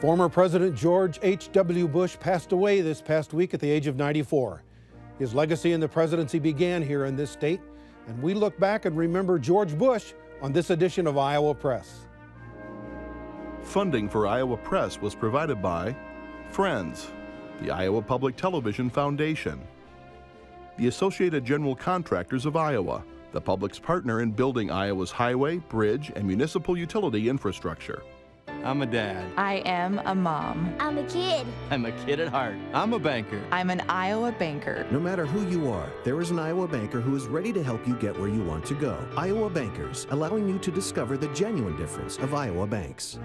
Former President George H.W. Bush passed away this past week at the age of 94. His legacy in the presidency began here in this state, and we look back and remember George Bush on this edition of Iowa Press. Funding for Iowa Press was provided by Friends, the Iowa Public Television Foundation, the Associated General Contractors of Iowa, the public's partner in building Iowa's highway, bridge, and municipal utility infrastructure. I'm a dad. I am a mom. I'm a kid. I'm a kid at heart. I'm a banker. I'm an Iowa banker. No matter who you are, there is an Iowa banker who is ready to help you get where you want to go. Iowa Bankers, allowing you to discover the genuine difference of Iowa banks.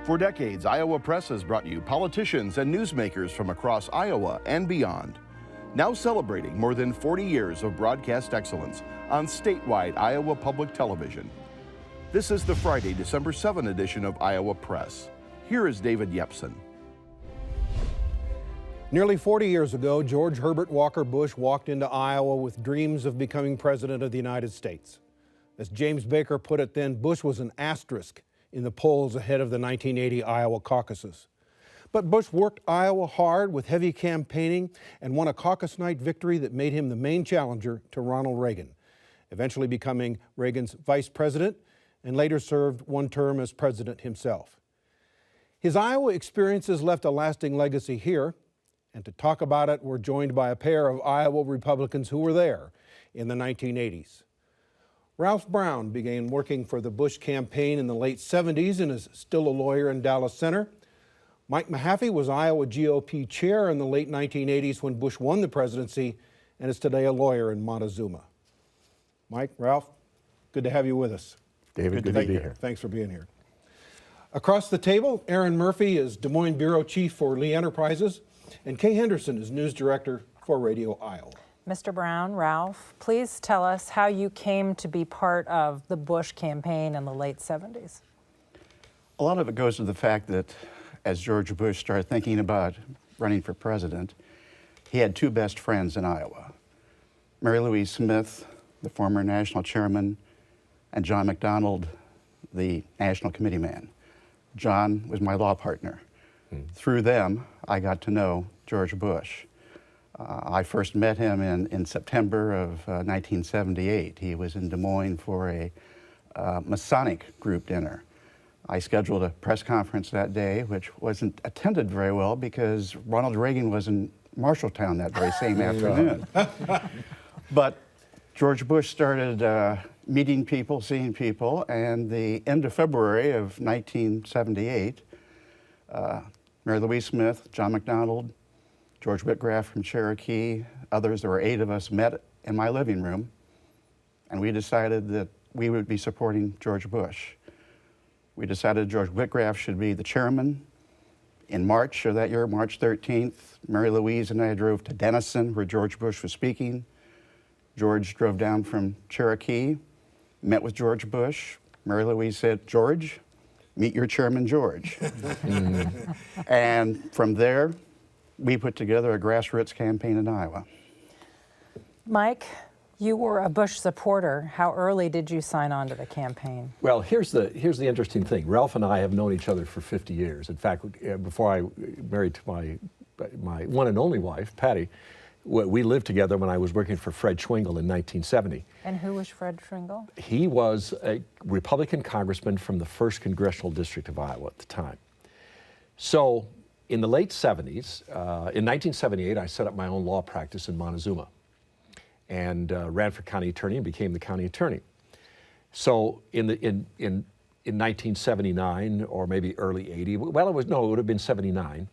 For decades, Iowa Press has brought you politicians and newsmakers from across Iowa and beyond. Now celebrating more than 40 years of broadcast excellence on statewide Iowa Public Television. This is the Friday, December 7 edition of Iowa Press. Here is David Yepsen. Nearly 40 years ago, George Herbert Walker Bush walked into Iowa with dreams of becoming President of the United States. As James Baker put it then, Bush was an asterisk in the polls ahead of the 1980 Iowa Caucuses. But Bush worked Iowa hard with heavy campaigning and won a caucus night victory that made him the main challenger to Ronald Reagan, eventually becoming Reagan's vice president and later served one term as president himself. His Iowa experiences left a lasting legacy here, and to talk about it, we're joined by a pair of Iowa Republicans who were there in the 1980s. Ralph Brown began working for the Bush campaign in the late 70s and is still a lawyer in Dallas Center. Mike Mahaffey was Iowa GOP chair in the late 1980s when Bush won the presidency and is today a lawyer in Montezuma. Mike, Ralph, good to have you with us. David, good to be here. Thanks for being here. Across the table, Erin Murphy is Des Moines Bureau Chief for Lee Enterprises, and Kay Henderson is News Director for Radio Iowa. Mr. Brown, Ralph, please tell us how you came to be part of the Bush campaign in the late 70s. A lot of it goes to the fact that as George Bush started thinking about running for president, he had two best friends in Iowa, Mary Louise Smith, the former national chairman, and John McDonald, the national committee man. John was my law partner. Through them, I got to know George Bush. I first met him in September of 1978. He was in Des Moines for a Masonic group dinner. I scheduled a press conference that day, which wasn't attended very well because Ronald Reagan was in Marshalltown that very same afternoon. But George Bush started meeting people, seeing people, and the end of February of 1978, Mary Louise Smith, John McDonald, George Whitgraff from Cherokee, others, there were 8 of us, met in my living room, and we decided that we would be supporting George Bush. We decided George Whitgraff should be the chairman. In March of that year, March 13th, Mary Louise and I drove to Denison, where George Bush was speaking. George drove down from Cherokee, met with George Bush. Mary Louise said, "George, meet your chairman, George." And from there, we put together a grassroots campaign in Iowa. Mike, you were a Bush supporter. How early did you sign on to the campaign? Well, here's the interesting thing. Ralph and I have known each other for 50 years. In fact, before I married to my one and only wife, Patty, we lived together when I was working for Fred Schwingle in 1970. And who was Fred Schwingle? He was a Republican congressman from the 1st Congressional District of Iowa at the time. So in the late 70s, in 1978, I set up my own law practice in Montezuma and ran for county attorney and became the county attorney. So in 1979 or maybe early 80, well, it would have been 79.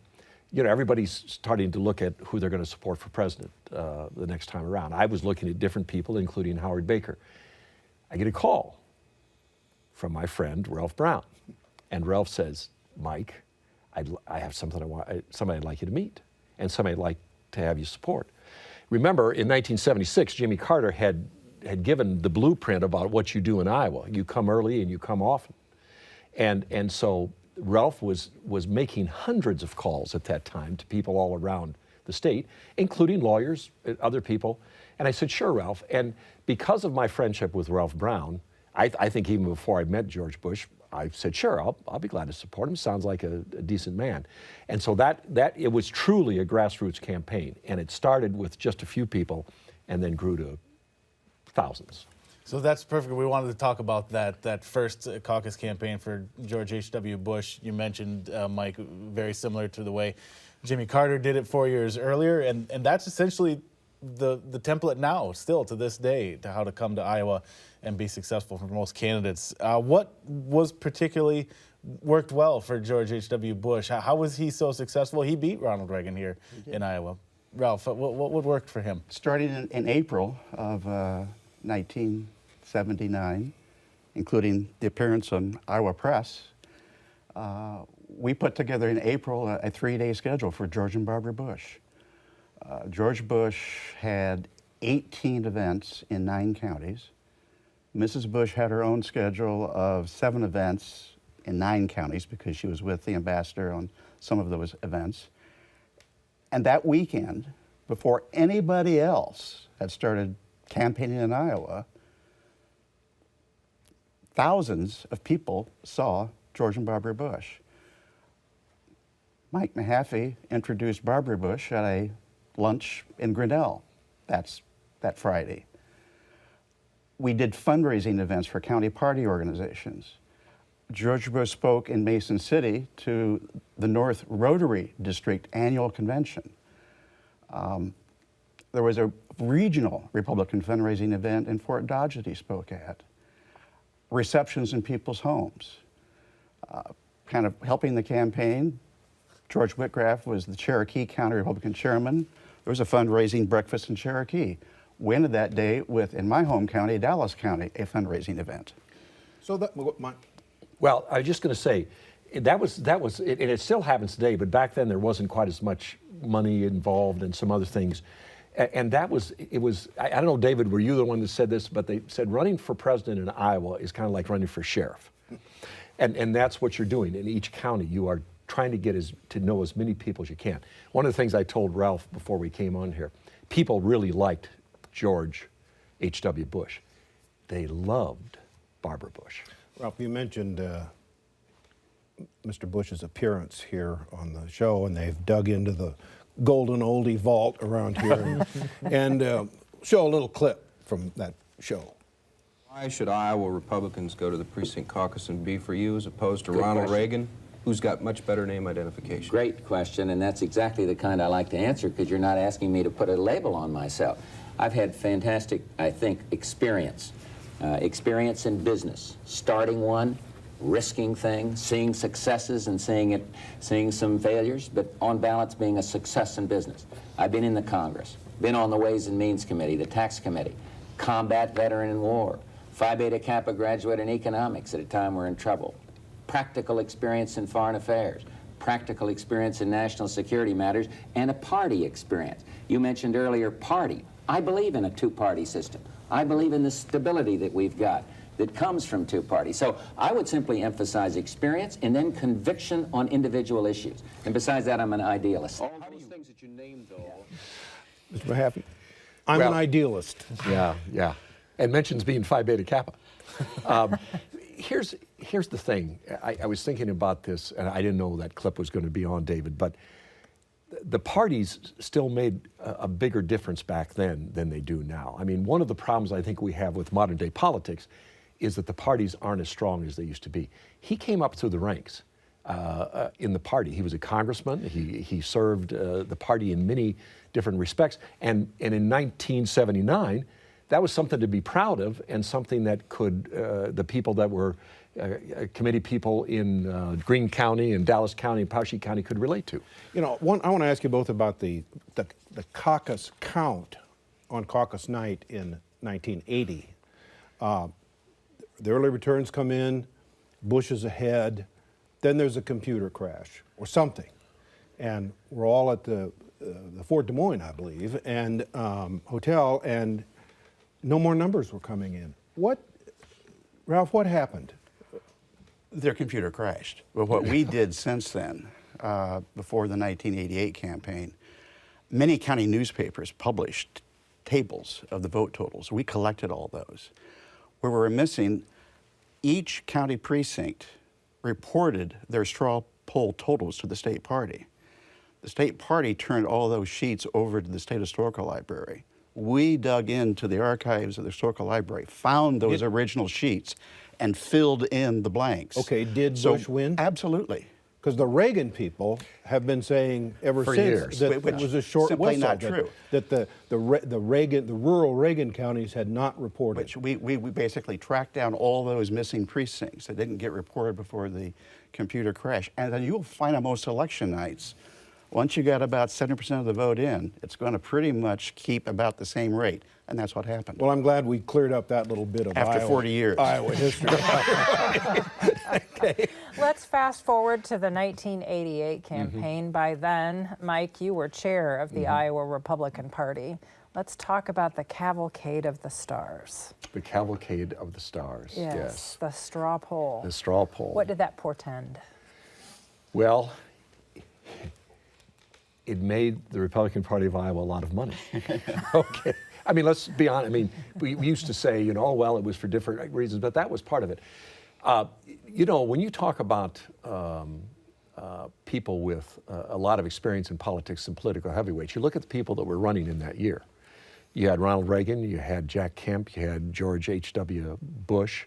You know, everybody's starting to look at who they're going to support for president the next time around. I was looking at different people, including Howard Baker. I get a call from my friend Ralph Brown, and Ralph says, "Mike, I have somebody I'd like you to meet, and somebody I'd like to have you support." Remember, in 1976, Jimmy Carter had given the blueprint about what you do in Iowa. You come early and you come often. And so Ralph was making hundreds of calls at that time to people all around the state, including lawyers, other people. And I said, sure, Ralph. And because of my friendship with Ralph Brown, I think even before I met George Bush, I said, sure, I'll be glad to support him. Sounds like a decent man. And so that it was truly a grassroots campaign. And it started with just a few people and then grew to thousands. So that's perfect. We wanted to talk about that first caucus campaign for George H.W. Bush. You mentioned, Mike, very similar to the way Jimmy Carter did it 4 years earlier. And that's essentially the template now, still to this day, to how to come to Iowa and be successful for most candidates. What was particularly worked well for George H.W. Bush? How was he so successful? He beat Ronald Reagan here in Iowa. Ralph, what worked for him? Starting in April of 1979, including the appearance on Iowa Press, we put together in April a 3-day schedule for George and Barbara Bush. George Bush had 18 events in 9 counties. Mrs. Bush had her own schedule of 7 events in 9 counties because she was with the ambassador on some of those events. And that weekend, before anybody else had started campaigning in Iowa, thousands of people saw George and Barbara Bush. Mike Mahaffey introduced Barbara Bush at a lunch in Grinnell that Friday. We did fundraising events for county party organizations. George Bush spoke in Mason City to the North Rotary District annual convention. There was a regional Republican fundraising event in Fort Dodge that he spoke at. Receptions in people's homes. Kind of helping the campaign, George Whitgraf was the Cherokee County Republican chairman. There was a fundraising breakfast in Cherokee. We ended that day with, in my home county, Dallas County, a fundraising event. So Well, I was just going to say, that was, and it still happens today, but back then there wasn't quite as much money involved and some other things. And I don't know, David, were you the one that said this, but they said running for president in Iowa is kind of like running for sheriff. And that's what you're doing. In each county, you are trying to get to know as many people as you can. One of the things I told Ralph before we came on here, people really liked George H.W. Bush. They loved Barbara Bush. Ralph, you mentioned Mr. Bush's appearance here on the show, and they've dug into the golden oldie vault around here and show a little clip from that show. Why should Iowa Republicans go to the precinct caucus and be for you as opposed to Ronald Reagan, who's got much better name identification? Great question, and that's exactly the kind I like to answer because you're not asking me to put a label on myself. I've had fantastic, I think, experience in business, starting one, risking things, seeing successes and seeing some failures, but on balance being a success in business. I've been in the Congress, been on the Ways and Means Committee, the Tax Committee, combat veteran in war, Phi Beta Kappa graduate in economics at a time we're in trouble, practical experience in foreign affairs, practical experience in national security matters, and a party experience. You mentioned earlier party. I believe in a two-party system. I believe in the stability that we've got that comes from two parties. So I would simply emphasize experience and then conviction on individual issues. And besides that, I'm an idealist. All those things that you named, though. Mr. Mahaffey, I'm an idealist. Yeah. And mentions being Phi Beta Kappa. Here's the thing. I was thinking about this, and I didn't know that clip was going to be on, David, but the parties still made a bigger difference back then than they do now. I mean, one of the problems I think we have with modern day politics is that the parties aren't as strong as they used to be. He came up through the ranks in the party. He was a congressman. He served the party in many different respects. And in 1979, that was something to be proud of and something that could, the people that were committee people in Greene County and Dallas County and Poweshiek County could relate to. You know, I want to ask you both about the caucus count on caucus night in 1980. The early returns come in, Bush is ahead, then there's a computer crash or something. And we're all at the Fort Des Moines, I believe, and hotel, and no more numbers were coming in. Ralph, what happened? Their computer crashed. But what we did since then, before the 1988 campaign, many county newspapers published tables of the vote totals. We collected all those. Where we were missing, each county precinct reported their straw poll totals to the state party. The state party turned all those sheets over to the State Historical Library. We dug into the archives of the Historical Library, found those original sheets, and filled in the blanks. Okay, did Bush win? Absolutely. Because the Reagan people have been saying ever For since years. that it was a short Simply whistle. not true. That the rural Reagan counties had not reported. Which we basically tracked down all those missing precincts that didn't get reported before the computer crashed. And then you'll find on most election nights, once you got about 70% of the vote in, it's going to pretty much keep about the same rate. And that's what happened. Well, I'm glad we cleared up that little bit of After 40 years. Iowa history. Okay. Let's fast forward to the 1988 campaign. By then, Mike, you were chair of the Iowa Republican Party. Let's talk about the Cavalcade of the Stars. The Cavalcade of the Stars. Yes, the straw poll. The straw poll. What did that portend? Well, it made the Republican Party of Iowa a lot of money. Okay. I mean, let's be honest. I mean, we used to say, you know, oh, well, it was for different reasons, but that was part of it. You know, when you talk about people with a lot of experience in politics and political heavyweights, you look at the people that were running in that year. You had Ronald Reagan, you had Jack Kemp, you had George H.W. Bush.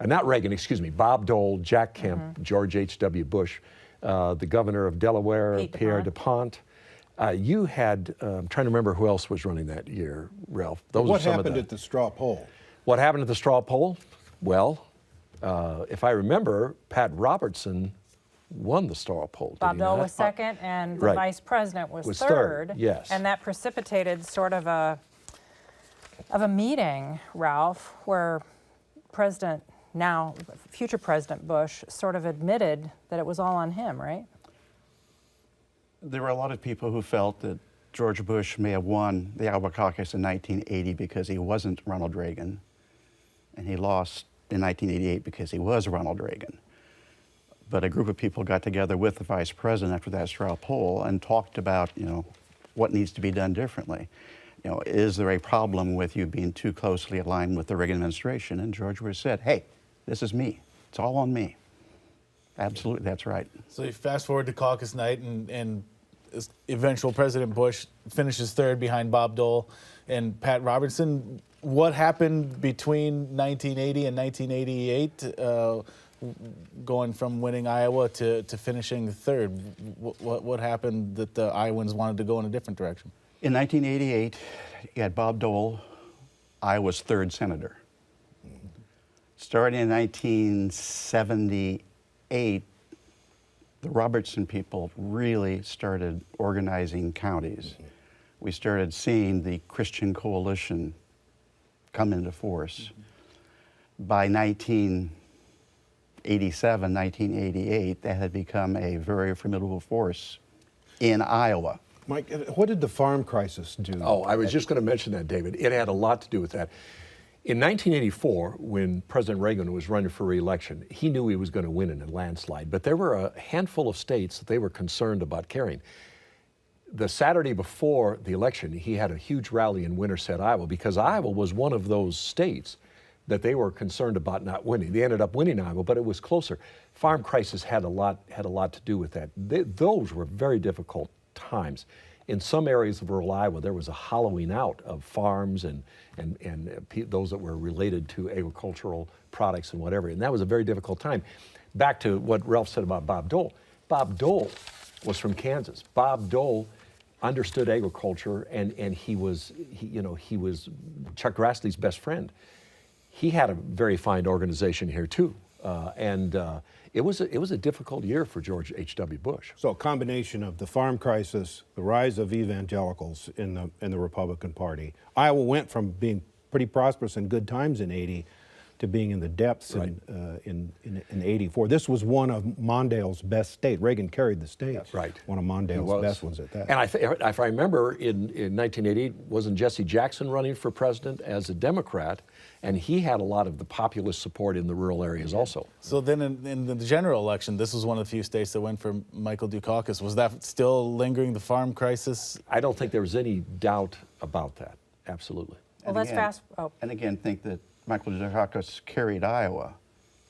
Not Reagan, excuse me, Bob Dole, Jack Kemp, George H.W. Bush, the governor of Delaware, Pierre DuPont. You had, I'm trying to remember who else was running that year, Ralph. What happened at the straw poll? What happened at the straw poll? Well, if I remember, Pat Robertson won the straw poll. Bob Dole was second, and the vice president was third. Yes. And that precipitated sort of a meeting, Ralph, where future President Bush sort of admitted that it was all on him, right? There were a lot of people who felt that George Bush may have won the Iowa Caucus in 1980 because he wasn't Ronald Reagan, and he lost in 1988 because he was Ronald Reagan. But a group of people got together with the vice president after that straw poll and talked about, you know, what needs to be done differently. You know, is there a problem with you being too closely aligned with the Reagan administration? And George Bush said, hey, this is me. It's all on me. Absolutely, that's right. So you fast forward to caucus night, and eventual President Bush finishes third behind Bob Dole and Pat Robertson. What happened between 1980 and 1988, going from winning Iowa to finishing third? What happened that the Iowans wanted to go in a different direction? In 1988, you had Bob Dole, Iowa's third senator. Starting in 1978, the Robertson people really started organizing counties. We started seeing the Christian coalition come into force. By 1987, 1988, that had become a very formidable force in Iowa. Mike, what did the farm crisis do? Oh, I was just going to mention that, David. It had a lot to do with that. In 1984, when President Reagan was running for re-election, he knew he was going to win in a landslide, but there were a handful of states that they were concerned about carrying. The Saturday before the election, he had a huge rally in Winterset, Iowa, because Iowa was one of those states that they were concerned about not winning. They ended up winning Iowa, but it was closer. Farm crisis had a lot to do with that. Those were very difficult times. In some areas of rural Iowa, there was a hollowing out of farms and those that were related to agricultural products and whatever, and that was a very difficult time. Back to what Ralph said about Bob Dole. Bob Dole was from Kansas. Bob Dole understood agriculture, and he was Chuck Grassley's best friend. He had a very fine organization here too, it was a difficult year for George H.W. Bush. So a combination of the farm crisis, the rise of evangelicals in the Republican Party. Iowa went from being pretty prosperous and good times in '80 to being in the depths in '84. This was one of Mondale's best states. Reagan carried the state. Right. One of Mondale's best ones at that. And if I remember, in 1980, wasn't Jesse Jackson running for president as a Democrat? And he had a lot of the populist support in the rural areas also. So then in the general election, this was one of the few states that went for Michael Dukakis. Was that still lingering, the farm crisis? I don't think there was any doubt about that. absolutely. Well, let's fast. Oh. And again, think that Michael Dukakis carried Iowa.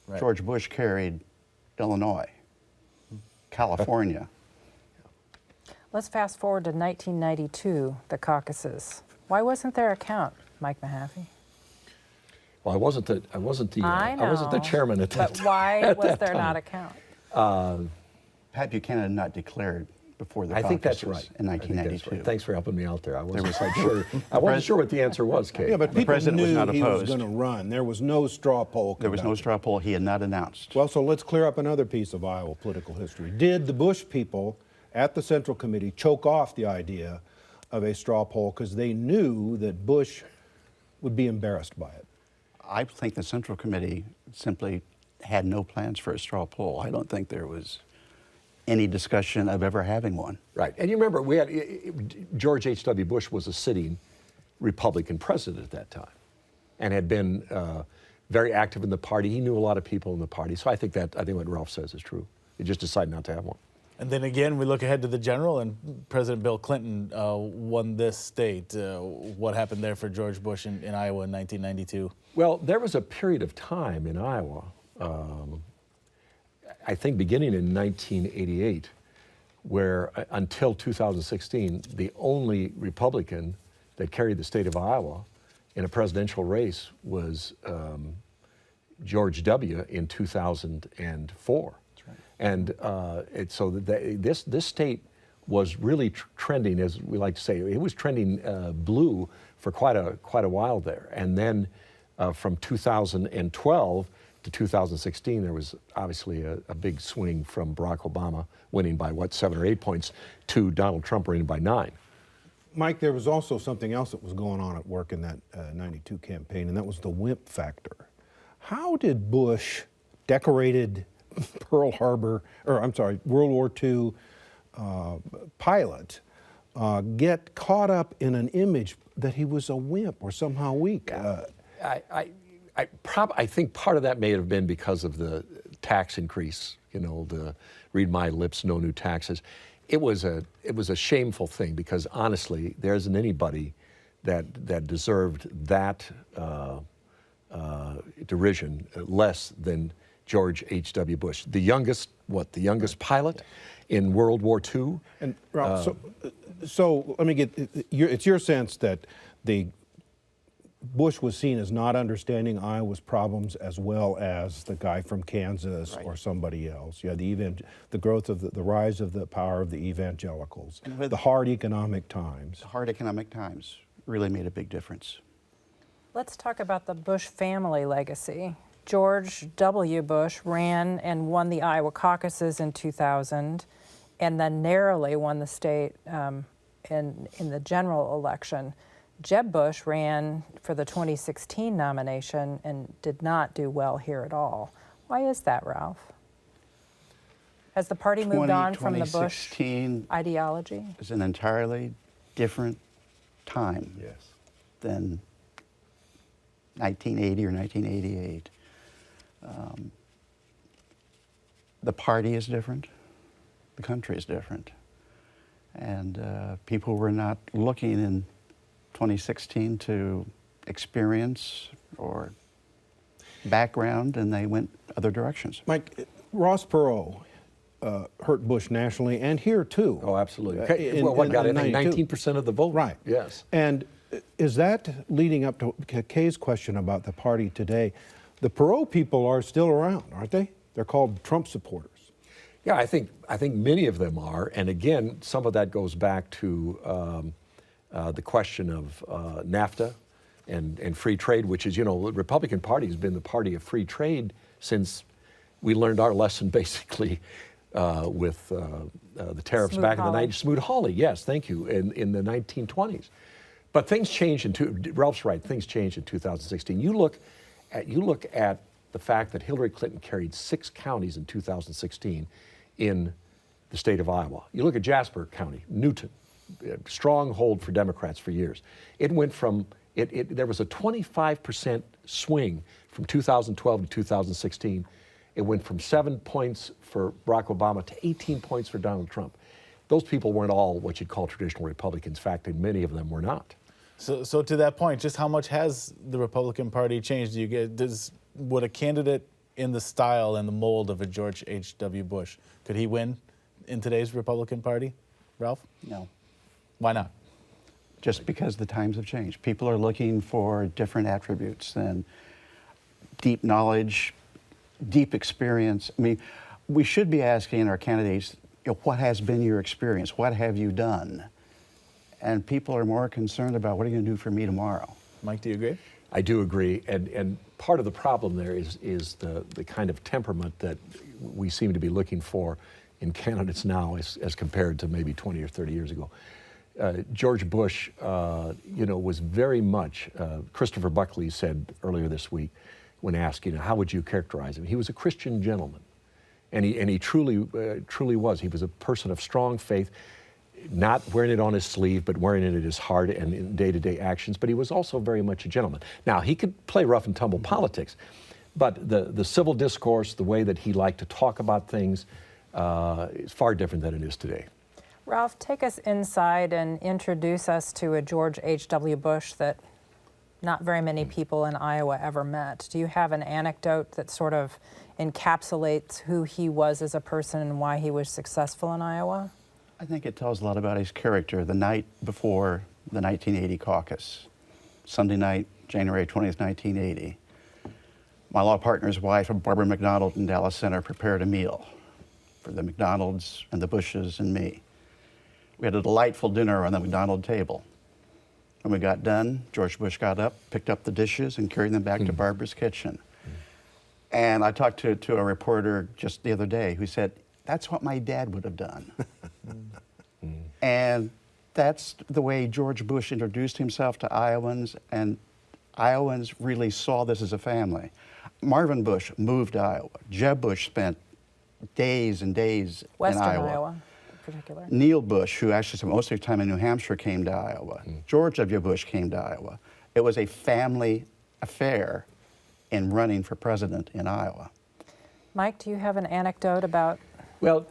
Right. George Bush carried Illinois, California. Let's fast forward to 1992, the caucuses. Why wasn't there a count, Mike Mahaffey? Well, I wasn't the I wasn't the know, chairman at that but time. why was there not a count? Pat Buchanan had not declared before the I caucuses think that's right. in I think that's 1992. right. Thanks for helping me out there. I wasn't quite sure. I wasn't sure what the answer was, Kay. Yeah, but The people president was knew not he was opposed. going to run. There was no straw poll There was no conducted. straw poll. He had not announced. Well, so let's clear up another piece of Iowa political history. Did the Bush people at the Central Committee choke off the idea of a straw poll because they knew that Bush would be embarrassed by it? I think the Central Committee simply had no plans for a straw poll. I don't think there was any discussion of ever having one. Right. And you remember, we had George H.W. Bush was a sitting Republican president at that time and had been very active in the party. He knew a lot of people in the party. So I think what Ralph says is true. He just decided not to have one. And then again, we look ahead to the general, and President Bill Clinton won this state. What happened there for George Bush in Iowa in 1992? Well, there was a period of time in Iowa, I think beginning in 1988, where until 2016, the only Republican that carried the state of Iowa in a presidential race was George W. in 2004. That's right. And so this state was really trending, as we like to say, it was trending blue for quite a while there. And then from 2012 to 2016, there was obviously a big swing from Barack Obama winning by 7 or 8 points to Donald Trump winning by 9. Mike, there was also something else that was going on at work in that 92 campaign, and that was the wimp factor. How did Bush, decorated World War II pilot, get caught up in an image that he was a wimp or somehow weak? I think part of that may have been because of the tax increase, the read my lips, no new taxes. It was a shameful thing because honestly, there isn't anybody that deserved that derision less than George H.W. Bush, the youngest pilot in World War II. And Ralph, so let me get, it's your sense that Bush was seen as not understanding Iowa's problems as well as the guy from Kansas, right, or somebody else. You had the growth of the rise of the power of the evangelicals, the hard economic times. The hard economic times really made a big difference. Let's talk about the Bush family legacy. George W. Bush ran and won the Iowa caucuses in 2000 and then narrowly won the state in the general election. Jeb Bush ran for the 2016 nomination and did not do well here at all. Why is that, Ralph? Has the party moved on from the Bush ideology? It's an entirely different time, yes, than 1980 or 1988. The party is different. The country is different. And people were not looking in 2016 to experience or background, and they went other directions. Mike, Ross Perot hurt Bush nationally and here too. Oh, absolutely. What got it? 19% of the vote. Right. Yes. And is that leading up to Kay's question about the party today? The Perot people are still around, aren't they? They're called Trump supporters. Yeah, I think many of them are. And again, some of that goes back to the question of NAFTA and free trade, which is, the Republican Party has been the party of free trade since we learned our lesson basically with the tariffs back in the 90s. Smoot-Hawley, yes, thank you, in the 1920s. But things changed Ralph's right, things changed in 2016. You look at the fact that Hillary Clinton carried 6 counties in 2016 in the state of Iowa. You look at Jasper County, Newton, stronghold for Democrats for years. It went from, there was a 25% swing from 2012 to 2016. It went from 7 points for Barack Obama to 18 points for Donald Trump. Those people weren't all what you'd call traditional Republicans. In fact, many of them were not. So to that point, just how much has the Republican Party changed? Would a candidate in the style and the mold of a George H.W. Bush, could he win in today's Republican Party, Ralph? No. Why not? Just because the times have changed. People are looking for different attributes than deep knowledge, deep experience. I mean, we should be asking our candidates, what has been your experience? What have you done? And people are more concerned about, what are you going to do for me tomorrow? Mike, do you agree? I do agree, and part of the problem there is the kind of temperament that we seem to be looking for in candidates now as compared to maybe 20 or 30 years ago. George Bush, was very much, Christopher Buckley said earlier this week when asked, how would you characterize him? He was a Christian gentleman, and he truly was. He was a person of strong faith, not wearing it on his sleeve, but wearing it at his heart and in day-to-day actions, but he was also very much a gentleman. Now, he could play rough and tumble politics, but the civil discourse, the way that he liked to talk about things, is far different than it is today. Ralph, take us inside and introduce us to a George H.W. Bush that not very many people in Iowa ever met. Do you have an anecdote that sort of encapsulates who he was as a person and why he was successful in Iowa? I think it tells a lot about his character. The night before the 1980 caucus, Sunday night, January 20th, 1980, my law partner's wife, Barbara McDonald in Dallas Center, prepared a meal for the McDonalds and the Bushes and me. We had a delightful dinner on the McDonald table. When we got done, George Bush got up, picked up the dishes, and carried them back to Barbara's kitchen. And I talked to a reporter just the other day who said, that's what my dad would have done. And that's the way George Bush introduced himself to Iowans, and Iowans really saw this as a family. Marvin Bush moved to Iowa. Jeb Bush spent days and days Western in Iowa. Iowa in particular. Neil Bush, who actually spent most of his time in New Hampshire, came to Iowa. George W. Bush came to Iowa. It was a family affair in running for president in Iowa. Mike, do you have an anecdote about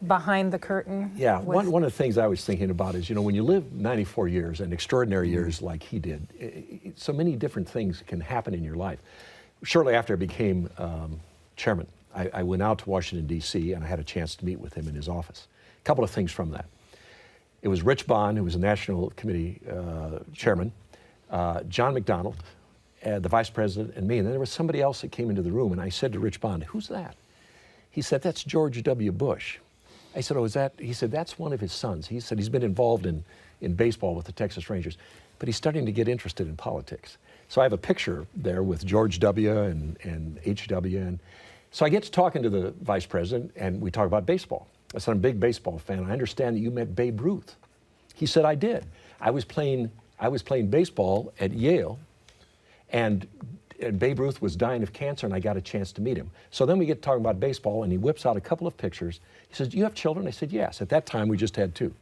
behind the curtain? Yeah, one of the things I was thinking about is, when you live 94 years and extraordinary years like he did, so many different things can happen in your life. Shortly after I became chairman, I went out to Washington, D.C., and I had a chance to meet with him in his office. A couple of things from that. It was Rich Bond, who was the National Committee chairman, John McDonald, the vice president, and me. And then there was somebody else that came into the room, and I said to Rich Bond, who's that? He said, that's George W. Bush. I said, oh, is that? He said, that's one of his sons. He said he's been involved in baseball with the Texas Rangers, but he's starting to get interested in politics. So I have a picture there with George W. and H.W. And so I get to talking to the vice president, and we talk about baseball. I said, I'm a big baseball fan. I understand that you met Babe Ruth. He said, I did. I was playing baseball at Yale, and Babe Ruth was dying of cancer, and I got a chance to meet him. So then we get talking about baseball, and he whips out a couple of pictures. He says, do you have children? I said, yes. At that time, we just had 2.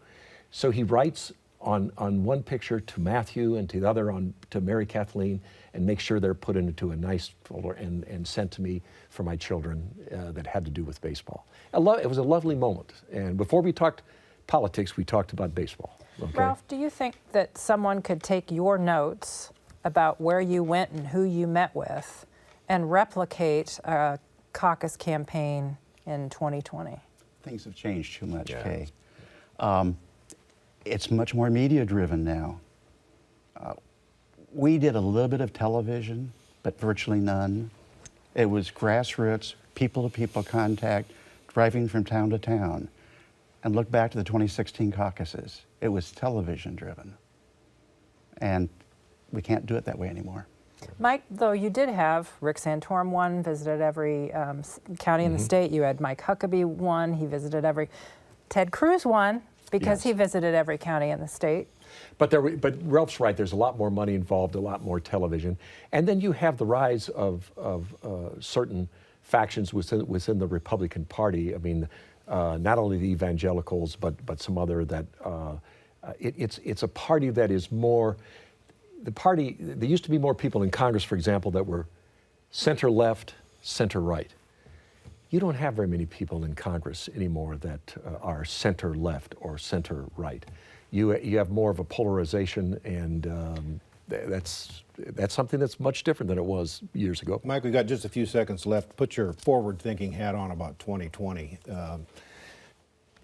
So he writes on one picture to Matthew and to the other to Mary Kathleen, and makes sure they're put into a nice folder and sent to me for my children that had to do with baseball. It was a lovely moment. And before we talked politics, we talked about baseball. Okay? Ralph, do you think that someone could take your notes about where you went and who you met with and replicate a caucus campaign in 2020? Things have changed too much, Kay. It's much more media-driven now. We did a little bit of television, but virtually none. It was grassroots, people-to-people contact, driving from town to town. And look back to the 2016 caucuses. It was television-driven. And we can't do it that way anymore. Mike, though, you did have Rick Santorum won, visited every county in the state. You had Mike Huckabee won, he visited every. Ted Cruz won because he visited every county in the state. But Ralph's right. There's a lot more money involved, a lot more television, and then you have the rise of certain factions within the Republican Party. I mean, not only the evangelicals, but some other that it's a party that is more. The party, there used to be more people in Congress, for example, that were center-left, center-right. You don't have very many people in Congress anymore that are center-left or center-right. You have more of a polarization, and that's something that's much different than it was years ago. Mike, we've got just a few seconds left. Put your forward-thinking hat on about 2020.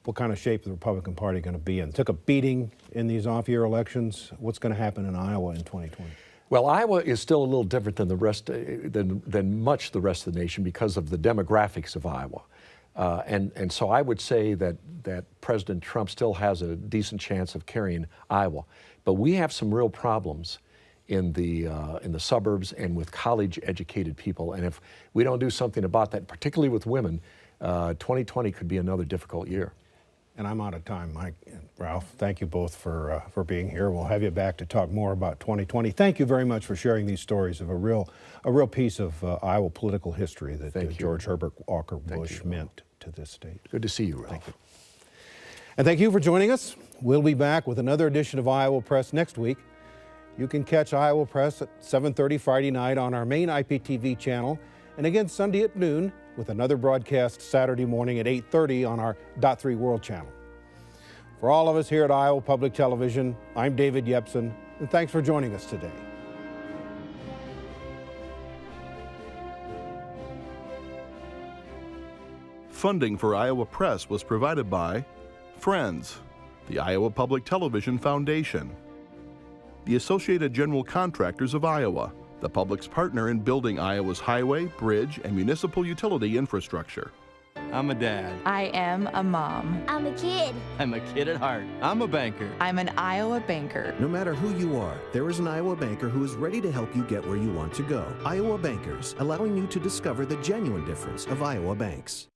What kind of shape is the Republican Party going to be in? Took a beating in these off-year elections. What's going to happen in Iowa in 2020? Well, Iowa is still a little different than the rest, than much the rest of the nation because of the demographics of Iowa. And so I would say that President Trump still has a decent chance of carrying Iowa. But we have some real problems in the suburbs and with college-educated people. And if we don't do something about that, particularly with women, 2020 could be another difficult year. And I'm out of time, Mike and Ralph. Thank you both for being here. We'll have you back to talk more about 2020. Thank you very much for sharing these stories of a real piece of Iowa political history that George Herbert Walker Bush meant to this state. Good to see you, Ralph. Thank you. And thank you for joining us. We'll be back with another edition of Iowa Press next week. You can catch Iowa Press at 7:30 Friday night on our main IPTV channel, and again Sunday at noon, with another broadcast Saturday morning at 8:30 on our .3 World channel. For all of us here at Iowa Public Television, I'm David Yepsen, and thanks for joining us today. Funding for Iowa Press was provided by Friends, the Iowa Public Television Foundation, the Associated General Contractors of Iowa, the public's partner in building Iowa's highway, bridge, and municipal utility infrastructure. I'm a dad. I am a mom. I'm a kid. I'm a kid at heart. I'm a banker. I'm an Iowa banker. No matter who you are, there is an Iowa banker who is ready to help you get where you want to go. Iowa Bankers, allowing you to discover the genuine difference of Iowa banks.